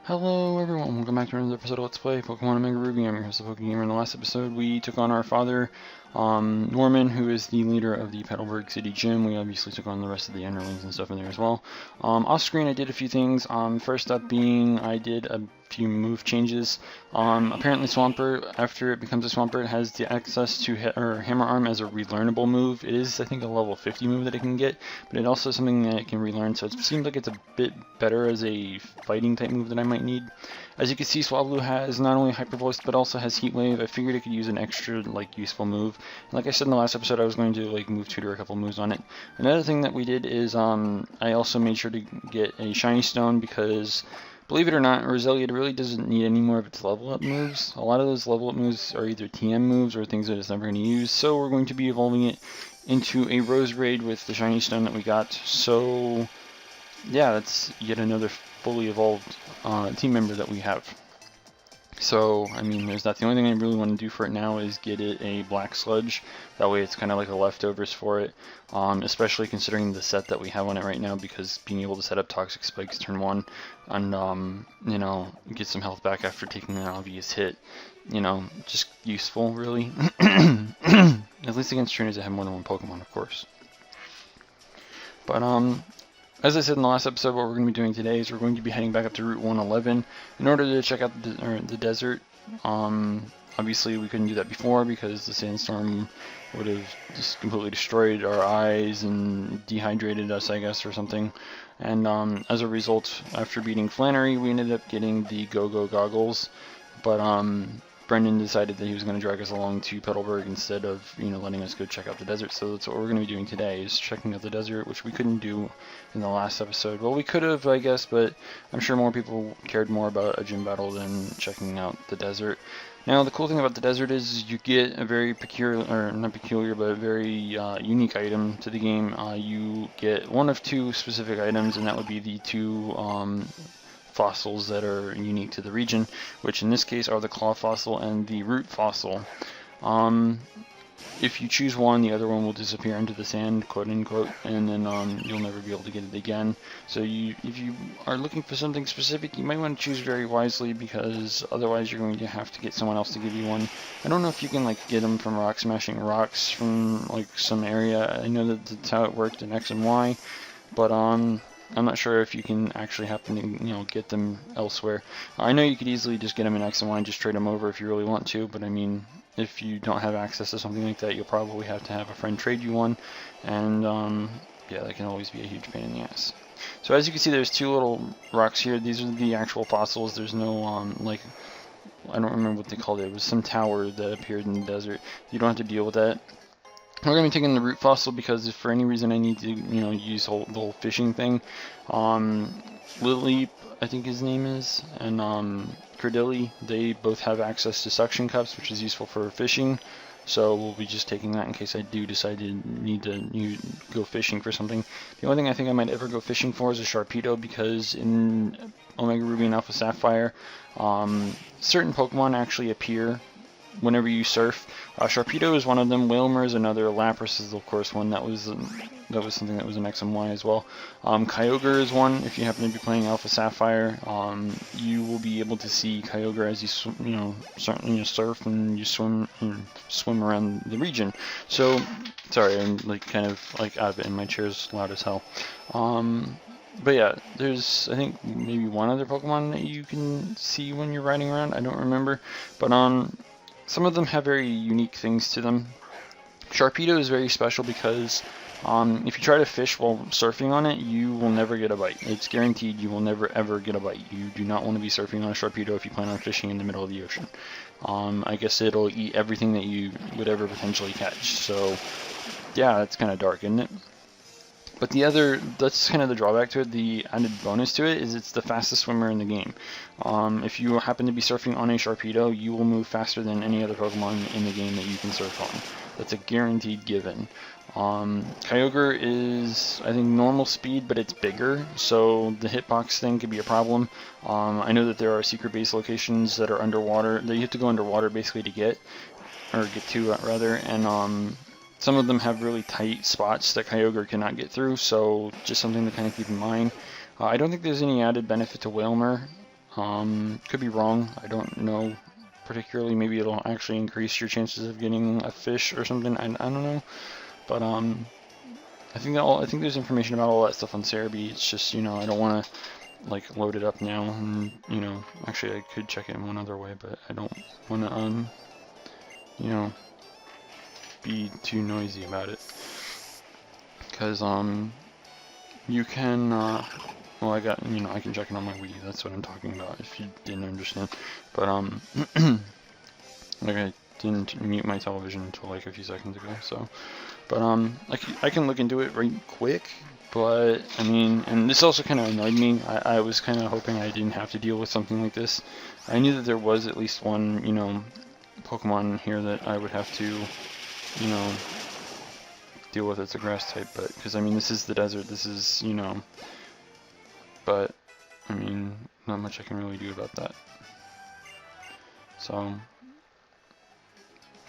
Hello everyone, welcome back to another episode of Let's Play Pokemon OmegaRuby. I'm your host, the PokeGamer. In the last episode, we took on our father, Norman, who is the leader of the Petalburg City Gym. We obviously took on the rest of the underlings and stuff in there as well. Off screen, I did a few things. First up being, I did a few move changes. Apparently Swampert, after it becomes a Swampert, has the access to Hammer Arm as a relearnable move. It is, I think, a level 50 move that it can get, but it also is something that it can relearn, so it seems like it's a bit better as a fighting type move that I might need. As you can see, Swablu has not only Hyper Voice, but also has Heat Wave. I figured it could use an extra, useful move. And like I said in the last episode, I was going to, move tutor a couple moves on it. Another thing that we did is, I also made sure to get a Shiny Stone because, believe it or not, Roselia really doesn't need any more of its level up moves. A lot of those level up moves are either TM moves or things that it's never going to use, so we're going to be evolving it into a Roserade with the Shiny Stone that we got. So, yeah, that's yet another fully evolved team member that we have. So, I mean, there's that. The only thing I really want to do for it now is get it a Black Sludge. That way it's kind of like a leftovers for it, especially considering the set that we have on it right now, because being able to set up Toxic Spikes turn 1 and, you know, get some health back after taking an obvious hit, you know, just useful, really. At least against trainers that have more than one Pokemon, of course. But, as I said in the last episode, what we're going to be doing today is we're going to be heading back up to Route 111 in order to check out the desert. Obviously, we couldn't do that before because the sandstorm would have just completely destroyed our eyes and dehydrated us, I guess, or something. And as a result, after beating Flannery, we ended up getting the Go-Go Goggles. But Brendan decided that he was going to drag us along to Petalburg instead of, you know, letting us go check out the desert. So that's what we're going to be doing today, is checking out the desert, which we couldn't do in the last episode. Well, we could have, I guess, but I'm sure more people cared more about a gym battle than checking out the desert. Now, the cool thing about the desert is you get a very peculiar, or not peculiar, but a very unique item to the game. You get one of two specific items, and that would be the two fossils that are unique to the region, which in this case are the claw fossil and the root fossil. If you choose one, the other one will disappear into the sand, quote unquote, and then you'll never be able to get it again. So if you are looking for something specific, you might want to choose very wisely, because otherwise you're going to have to get someone else to give you one. I don't know if you can get them from rock smashing rocks from some area. I know that that's how it worked in X and Y, but I'm not sure if you can actually happen to, you know, get them elsewhere. I know you could easily just get them in X and Y and just trade them over if you really want to, but I mean, if you don't have access to something like that, you'll probably have to have a friend trade you one, and yeah, that can always be a huge pain in the ass. So as you can see, there's two little rocks here. These are the actual fossils. There's no, I don't remember what they called it. It was some tower that appeared in the desert. You don't have to deal with that. We're going to be taking the root fossil because if for any reason I need to, you know, use the whole fishing thing, Lily, I think his name is, and Credilli, they both have access to suction cups, which is useful for fishing. So we'll be just taking that in case I do decide to need to go fishing for something. The only thing I think I might ever go fishing for is a Sharpedo, because in OmegaRuby and AlphaSapphire, certain Pokemon actually appear whenever you surf. Sharpedo is one of them. Whalmer is another. Lapras is, of course, one. That was something that was in X and Y as well. Kyogre is one. If you happen to be playing AlphaSapphire, you will be able to see Kyogre as you surf and you swim around the region. So, sorry, I'm kind of out of it, and my chair's loud as hell. But yeah, there's, I think, maybe one other Pokemon that you can see when you're riding around. I don't remember, but some of them have very unique things to them. Sharpedo is very special because if you try to fish while surfing on it, you will never get a bite. It's guaranteed you will never ever get a bite. You do not want to be surfing on a Sharpedo if you plan on fishing in the middle of the ocean. I guess it'll eat everything that you would ever potentially catch. So yeah, that's kind of dark, isn't it? But that's kind of the drawback to it. The added bonus to it is it's the fastest swimmer in the game. If you happen to be surfing on a Sharpedo, you will move faster than any other Pokemon in the game that you can surf on. That's a guaranteed given. Kyogre is, I think, normal speed, but it's bigger, so the hitbox thing could be a problem. I know that there are secret base locations that are underwater, that you have to go underwater basically to get to, rather, and some of them have really tight spots that Kyogre cannot get through, so just something to kind of keep in mind. I don't think there's any added benefit to Whalmer. Could be wrong. I don't know particularly. Maybe it'll actually increase your chances of getting a fish or something. I don't know. But I think there's information about all that stuff on Serebii. It's just, you know, I don't want to like load it up now, and you know, actually I could check it in one other way, but I don't want to you know, be too noisy about it, because you can well, I got, you know, I can check it on my Wii. That's what I'm talking about, if you didn't understand. But like, I didn't mute my television until like a few seconds ago, so. But I can look into it right quick. But I mean, and this also kind of annoyed me. I was kind of hoping I didn't have to deal with something like this. I knew that there was at least one, you know, Pokemon here that I would have to, you know, deal with. It's a grass type, but because I mean, this is the desert. This is, you know. But I mean, not much I can really do about that. So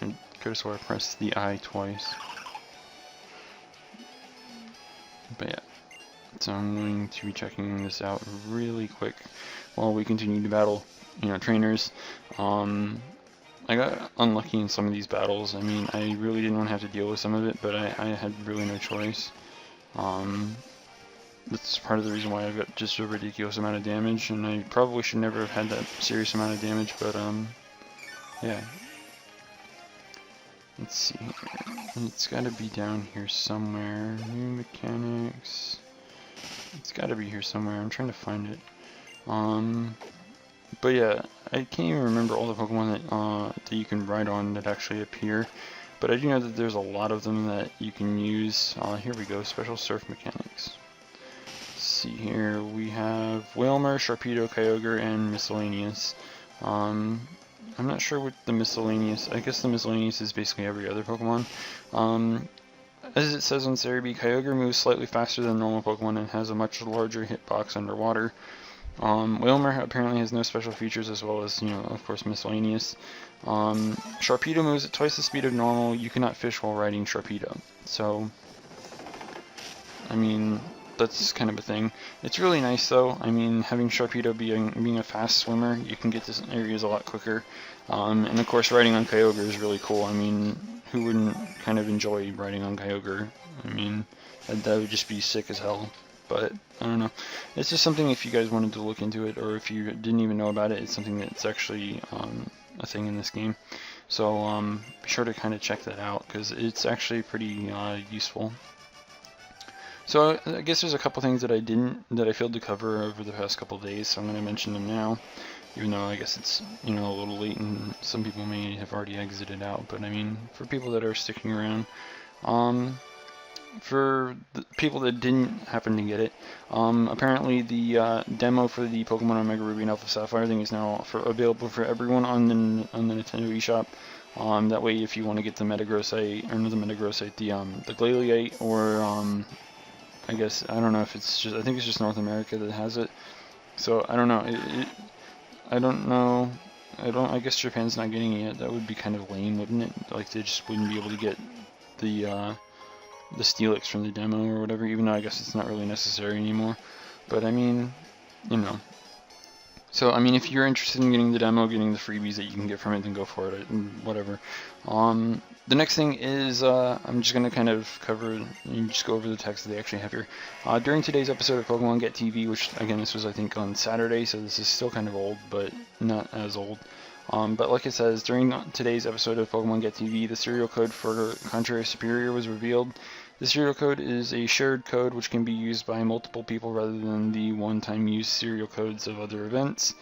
I could have sort of pressed the I twice. But yeah, so I'm going to be checking this out really quick while we continue to battle, you know, trainers. I got unlucky in some of these battles. I mean, I really didn't want to have to deal with some of it, but I had really no choice. That's part of the reason why I've got just a ridiculous amount of damage, and I probably should never have had that serious amount of damage, but yeah. Let's see here. It's gotta be down here somewhere. New mechanics. It's gotta be here somewhere. I'm trying to find it. But yeah, I can't even remember all the Pokemon that you can ride on that actually appear. But I do know that there's a lot of them that you can use. Here we go, special surf mechanics. Let's see here. We have Wailmer, Sharpedo, Kyogre, and miscellaneous. I'm not sure what the miscellaneous, I guess the miscellaneous is basically every other Pokemon. As it says on Serebii, Kyogre moves slightly faster than normal Pokemon and has a much larger hitbox underwater. Wailmer apparently has no special features, as well as, you know, of course, miscellaneous. Sharpedo moves at twice the speed of normal. You cannot fish while riding Sharpedo. So, I mean, that's kind of a thing. It's really nice though. I mean, having Sharpedo being a fast swimmer, you can get to areas a lot quicker. And of course, riding on Kyogre is really cool. I mean, who wouldn't kind of enjoy riding on Kyogre? I mean, that would just be sick as hell. But I don't know. It's just something, if you guys wanted to look into it, or if you didn't even know about it, it's something that's actually a thing in this game. So be sure to kind of check that out, because it's actually pretty useful. So I guess there's a couple things that I failed to cover over the past couple days, so I'm going to mention them now, even though I guess it's, you know, a little late and some people may have already exited out. But I mean, for people that are sticking around, for the people that didn't happen to get it, apparently the demo for the Pokemon OmegaRuby and AlphaSapphire thing is now available for everyone on the Nintendo eShop. That way, if you want to get the Metagrossite, or not the Metagrossite, the Glalie, or I guess, I don't know if it's just, I think it's just North America that has it. So I don't know. I don't know. I guess Japan's not getting it yet. That would be kind of lame, wouldn't it? Like, they just wouldn't be able to get the Steelix from the demo or whatever, even though I guess it's not really necessary anymore. But I mean, you know. So, I mean, if you're interested in getting the demo, getting the freebies that you can get from it, then go for it, whatever. The next thing is, I'm just going to kind of cover, and just go over the text that they actually have here. During today's episode of Pokemon Get TV, which, again, this was, I think, on Saturday, so this is still kind of old, but not as old. But like it says, during today's episode of Pokemon Get TV, the serial code for Contrary Superior was revealed. The serial code is a shared code which can be used by multiple people rather than the one-time use serial codes of other events.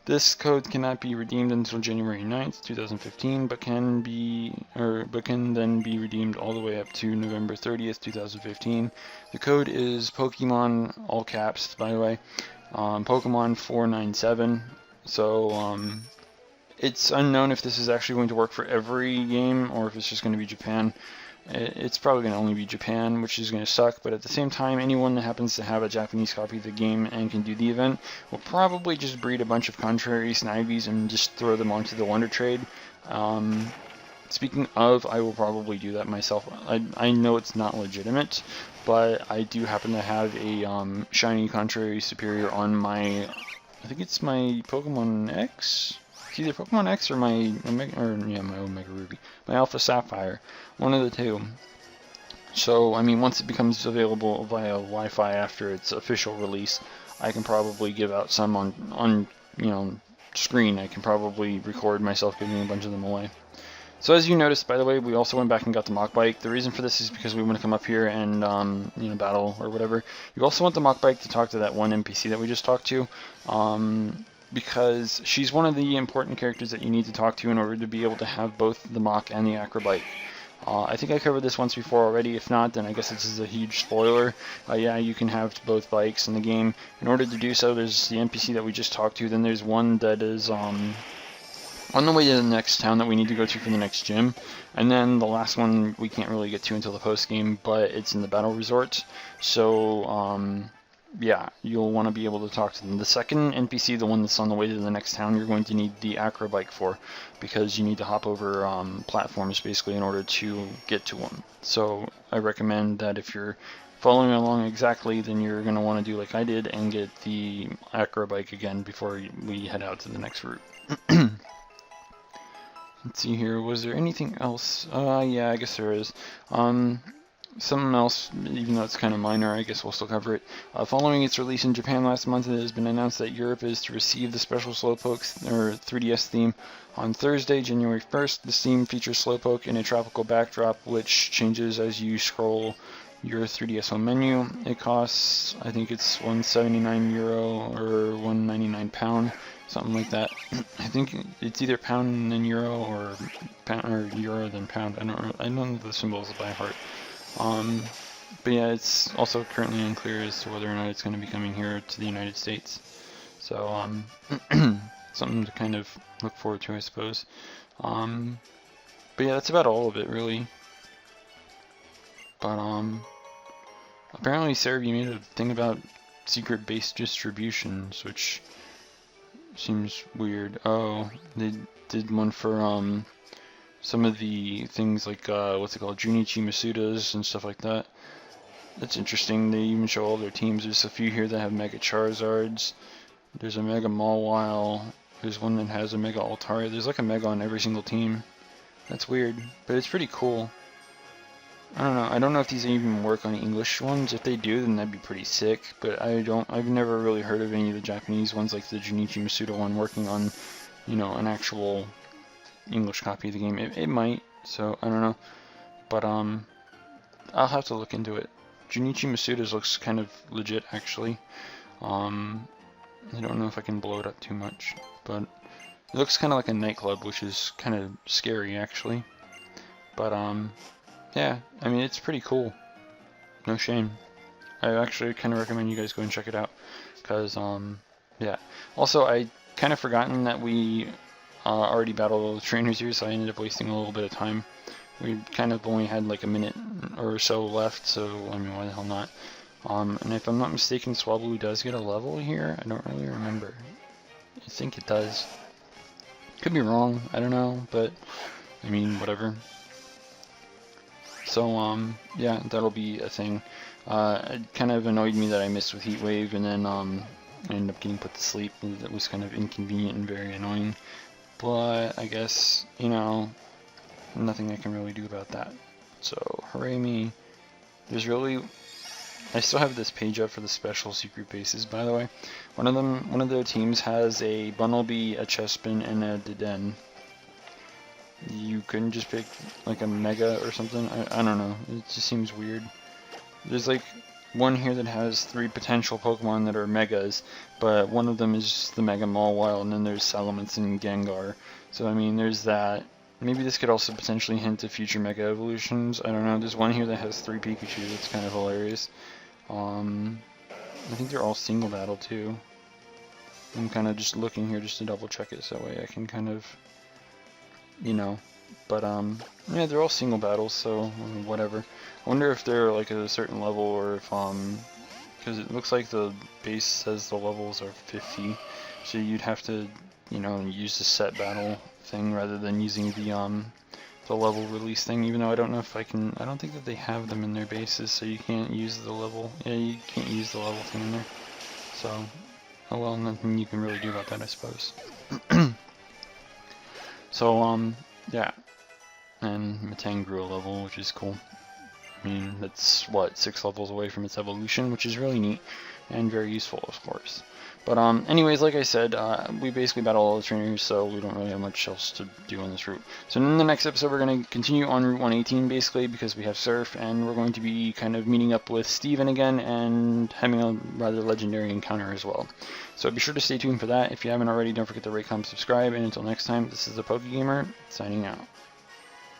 This code cannot be redeemed until January 9th, 2015, but can then be redeemed all the way up to November 30th, 2015. The code is Pokemon, all caps, by the way, Pokemon 497. So, it's unknown if this is actually going to work for every game, or if it's just going to be Japan. It's probably going to only be Japan, which is going to suck, but at the same time, anyone that happens to have a Japanese copy of the game and can do the event will probably just breed a bunch of contrary Snivies and just throw them onto the Wonder Trade. Speaking of, I will probably do that myself. I know it's not legitimate, but I do happen to have a shiny Contrary Superior on my I think it's my Pokemon X. It's either Pokemon X or my OmegaRuby, my AlphaSapphire, one of the two. So, I mean, once it becomes available via Wi-Fi after its official release, I can probably give out some on screen. I can probably record myself giving a bunch of them away. So as you noticed, by the way, we also went back and got the Mach Bike. The reason for this is because we want to come up here and battle or whatever. You also want the Mach Bike to talk to that one NPC that we just talked to, because she's one of the important characters that you need to talk to in order to be able to have both the Mach and the Acro Bike. I think I covered this once before already. If not, then I guess this is a huge spoiler. Yeah, you can have both bikes in the game. In order to do so, there's the NPC that we just talked to. Then there's one that is on the way to the next town that we need to go to for the next gym. And then the last one we can't really get to until the post-game, but it's in the battle resort. So, yeah, you'll want to be able to talk to them. The second NPC, the one that's on the way to the next town, you're going to need the Acro Bike for, because you need to hop over platforms basically in order to get to them. So I recommend that if you're following along exactly, then you're going to want to do like I did and get the Acro Bike again before we head out to the next route. Let's see here, was there anything else? Yeah, I guess there is. Something else, even though it's kind of minor, I guess we'll still cover it. Following its release in Japan last month, it has been announced that Europe is to receive the special Slowpoke or 3DS theme on Thursday, January 1st. This theme features Slowpoke in a tropical backdrop, which changes as you scroll your 3DS home menu. It costs, I think it's €179 or £199, something like that. I think it's either pound then euro or pound or euro then pound. I don't know the symbols by heart. But yeah, it's also currently unclear as to whether or not it's going to be coming here to the United States. So, something to kind of look forward to, I suppose. But yeah, that's about all of it, really. But, apparently Serebii made a thing about secret base distributions, which seems weird. Oh, they did one for, some of the things like, what's it called, Junichi Masuda's and stuff like that. That's interesting. They even show all their teams. There's a few here that have Mega Charizards. There's a Mega Mawile. There's one that has a Mega Altaria. There's like a Mega on every single team. That's weird, but it's pretty cool. I don't know. I don't know if these even work on English ones. If they do, then that'd be pretty sick. But I've never really heard of any of the Japanese ones, like the Junichi Masuda one, working on, an actual English copy of the game. It might, so I don't know, but I'll have to look into it. Junichi Masuda's looks kind of legit, actually. I don't know if I can blow it up too much, but it looks kind of like a nightclub, which is kind of scary, actually. But yeah, I mean, it's pretty cool. No shame. I actually kind of recommend you guys go and check it out, because yeah. Also, I kind of forgotten that we already battled all the trainers here, so I ended up wasting a little bit of time. We kind of only had like a minute or so left, so I mean, why the hell not? And if I'm not mistaken, Swablu does get a level here. I don't really remember. I think it does. Could be wrong. I don't know, but I mean, whatever. So yeah, that'll be a thing. It kind of annoyed me that I missed with Heat Wave, and then I ended up getting put to sleep. That was kind of inconvenient and very annoying. But I guess, nothing I can really do about that. So, hooray me. I still have this page up for the special secret bases, by the way. One of their teams has a Bunnelby, a Chespin, and a Deden. You couldn't just pick, like, a Mega or something? I don't know. It just seems weird. There's, like, one here that has 3 potential Pokemon that are Megas, but one of them is the Mega Mawile, and then there's Salamence and Gengar. So, I mean, there's that. Maybe this could also potentially hint to future Mega Evolutions. I don't know. There's one here that has 3 Pikachu. That's kind of hilarious. I think they're all single battle, too. I'm kind of just looking here just to double check it, so that way I can kind of, But, yeah, they're all single battles, so whatever. I wonder if they're, like, at a certain level, or if, because it looks like the base says the levels are 50, so you'd have to, use the set battle thing rather than using the level release thing, even though I don't know if I don't think that they have them in their bases, so you can't use the level, you can't use the level thing in there. So, oh well, nothing you can really do about that, I suppose. So, yeah. And Metang grew a level, which is cool. I mean, that's, what, 6 levels away from its evolution, which is really neat and very useful, of course. But anyways, like I said, we basically battle all the trainers, so we don't really have much else to do on this route. So in the next episode, we're going to continue on Route 118, basically, because we have Surf, and we're going to be kind of meeting up with Steven again, and having a rather legendary encounter as well. So be sure to stay tuned for that. If you haven't already, don't forget to rate, comment, subscribe, and until next time, this is the PokeGamer, signing out.